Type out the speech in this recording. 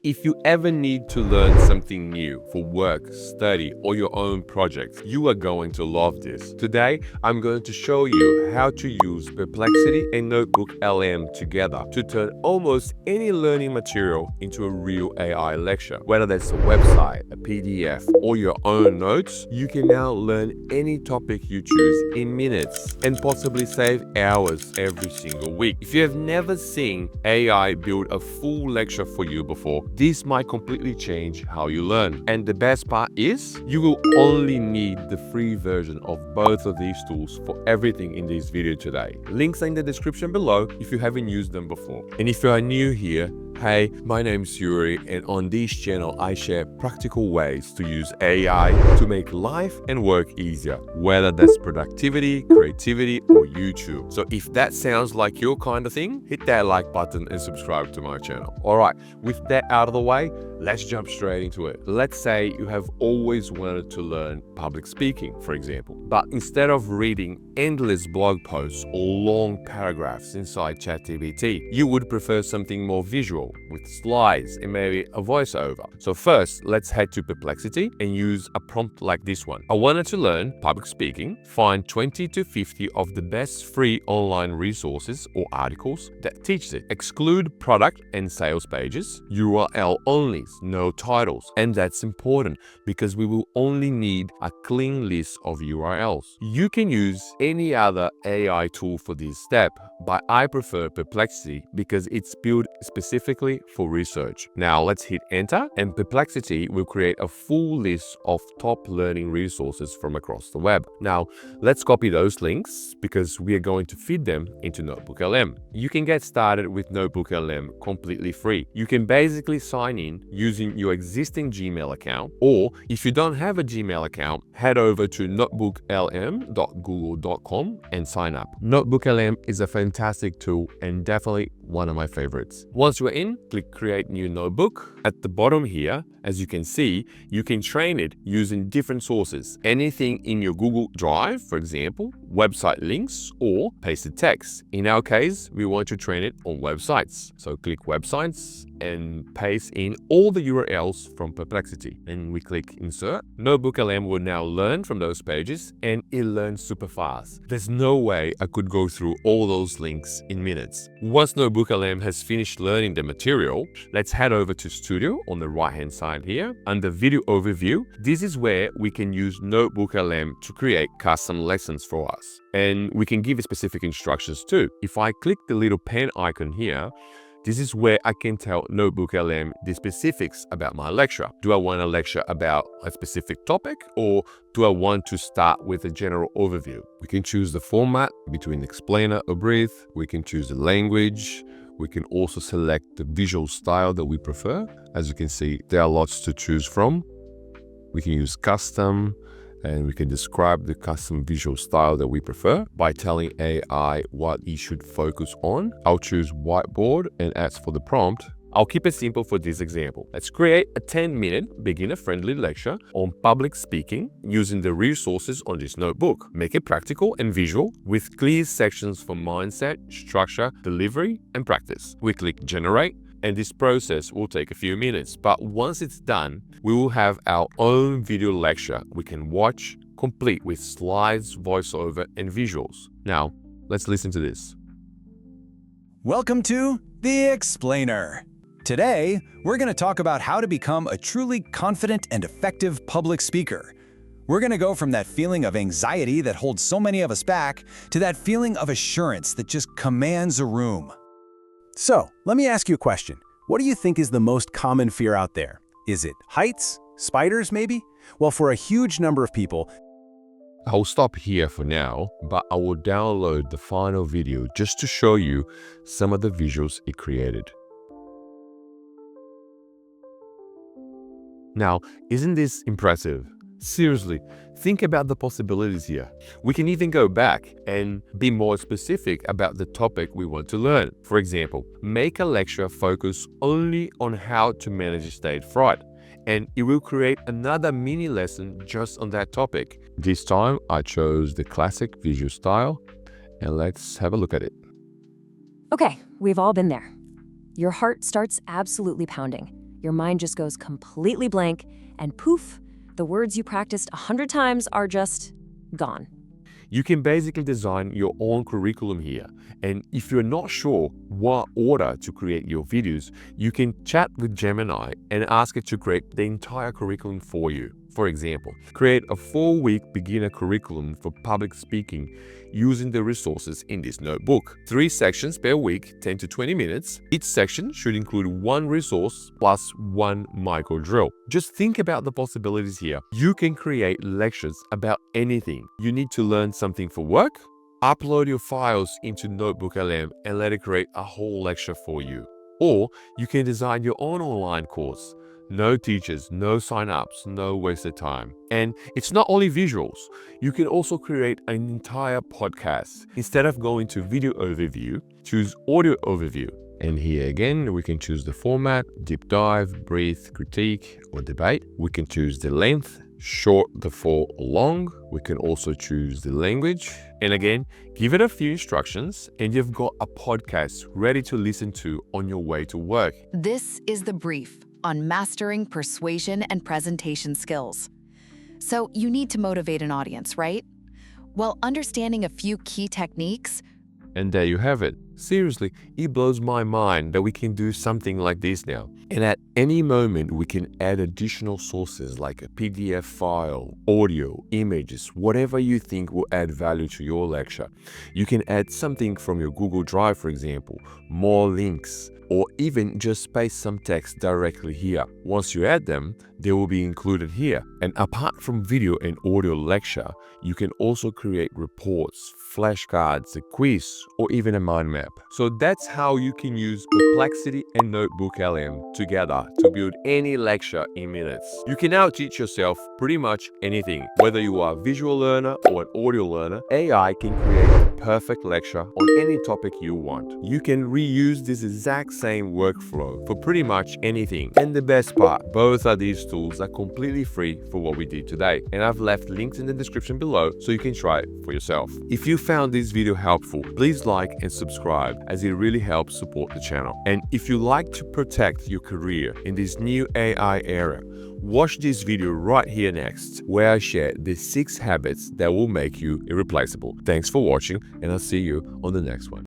If you ever need to learn something new for work, study, or your own projects, you are going to love this. Today, I'm going to show you how to use Perplexity and NotebookLM together to turn almost any learning material into a real AI lecture. Whether that's a website, a PDF, or your own notes, you can now learn any topic you choose in minutes and possibly save hours every single week. If you have never seen AI build a full lecture for you before, this might completely change how you learn. And the best part is, you will only need the free version of both of these tools for everything in this video today. Links are in the description below if you haven't used them before. And if you are new here, hey, my name is Yuri, and on this channel I share practical ways to use AI to make life and work easier, whether that's productivity, creativity, or YouTube. So if that sounds like your kind of thing, hit that like button and subscribe to my channel. Alright, with that out of the way, let's jump straight into it. Let's say you have always wanted to learn public speaking, for example, but instead of reading endless blog posts or long paragraphs inside ChatGPT, you would prefer something more visual with slides and maybe a voiceover. So first, let's head to Perplexity and use a prompt like this one. I wanted to learn public speaking. Find 20 to 50 of the best free online resources or articles that teach it. Exclude product and sales pages, URL only, no titles. And that's important because we will only need a clean list of URLs. You can use any other AI tool for this step, but I prefer Perplexity because it's built specifically for research. Now let's hit enter, and Perplexity will create a full list of top learning resources from across the web. Now let's copy those links because we are going to feed them into NotebookLM. You can get started with NotebookLM completely free. You can basically sign in using your existing Gmail account, or if you don't have a Gmail account, head over to notebooklm.google.com and sign up. NotebookLM is a fantastic tool and definitely one of my favorites. Once you're in, click create new notebook. At the bottom here, as you can see, you can train it using different sources. Anything in your Google Drive, for example, website links, or pasted text. In our case, we want to train it on websites. So click websites and paste in all the URLs from Perplexity. And we click insert. NotebookLM will now learn from those pages, and it learns super fast. There's no way I could go through all those links in minutes. Once NotebookLM has finished learning the material, let's head over to Studio on the right hand side here. Under Video Overview, this is where we can use NotebookLM to create custom lessons for us. And we can give specific instructions too. If I click the little pen icon here, this is where I can tell NotebookLM the specifics about my lecture. Do I want a lecture about a specific topic, or do I want to start with a general overview? We can choose the format between explainer or brief. We can choose the language. We can also select the visual style that we prefer. As you can see, there are lots to choose from. We can use custom, and we can describe the custom visual style that we prefer by telling AI what it should focus on. I'll choose whiteboard, and as for the prompt, I'll keep it simple for this example. Let's create a 10-minute beginner-friendly lecture on public speaking using the resources on this notebook. Make it practical and visual with clear sections for mindset, structure, delivery, and practice. We click generate, and this process will take a few minutes, but once it's done, we will have our own video lecture we can watch, complete with slides, voiceover, and visuals. Now, let's listen to this. Welcome to The Explainer. Today, we're going to talk about how to become a truly confident and effective public speaker. We're going to go from that feeling of anxiety that holds so many of us back to that feeling of assurance that just commands a room. So, let me ask you a question. What do you think is the most common fear out there? Is it heights? Spiders, maybe? Well, for a huge number of people, I'll stop here for now, but I will download the final video just to show you some of the visuals it created. Now, isn't this impressive? Seriously, think about the possibilities here. We can even go back and be more specific about the topic we want to learn. For example, make a lecture focus only on how to manage stage fright, and it will create another mini lesson just on that topic. This time, I chose the classic visual style, and let's have a look at it. Okay, we've all been there. Your heart starts absolutely pounding. your mind just goes completely blank, and poof, the words you practiced 100 times are just gone. You can basically design your own curriculum here. And if you're not sure what order to create your videos, you can chat with Gemini and ask it to create the entire curriculum for you. For example, create a 4-week beginner curriculum for public speaking using the resources in this notebook. 3 sections per week, 10 to 20 minutes. Each section should include 1 resource plus 1 micro drill. Just think about the possibilities here. You can create lectures about anything. You need to learn something for work? Upload your files into NotebookLM and let it create a whole lecture for you. Or you can design your own online course. No teachers, no sign-ups, no wasted time. And it's not only visuals. You can also create an entire podcast. Instead of going to video overview, choose audio overview. And here again, we can choose the format, deep dive, breathe, critique, or debate. We can choose the length, short, the full, or long. We can also choose the language. And again, give it a few instructions and you've got a podcast ready to listen to on your way to work. This is the brief on mastering persuasion and presentation skills. So you need to motivate an audience, right? Well, understanding a few key techniques. And there you have it. Seriously, it blows my mind that we can do something like this now. And at any moment, we can add additional sources like a PDF file, audio, images, whatever you think will add value to your lecture. You can add something from your Google Drive, for example, more links, or even just paste some text directly here. Once you add them, they will be included here. And apart from video and audio lecture, you can also create reports, flashcards, a quiz, or even a mind map. So that's how you can use Perplexity and NotebookLM together to build any lecture in minutes. You can now teach yourself pretty much anything. Whether you are a visual learner or an audio learner, AI can create the perfect lecture on any topic you want. You can reuse this exact same workflow for pretty much anything. And the best part, both of these tools are completely free for what we did today. And I've left links in the description below so you can try it for yourself. If you found this video helpful, please like and subscribe as it really helps support the channel. And if you like to protect your career in this new AI era, watch this video right here next, where I share the 6 habits that will make you irreplaceable. Thanks for watching, and I'll see you on the next one.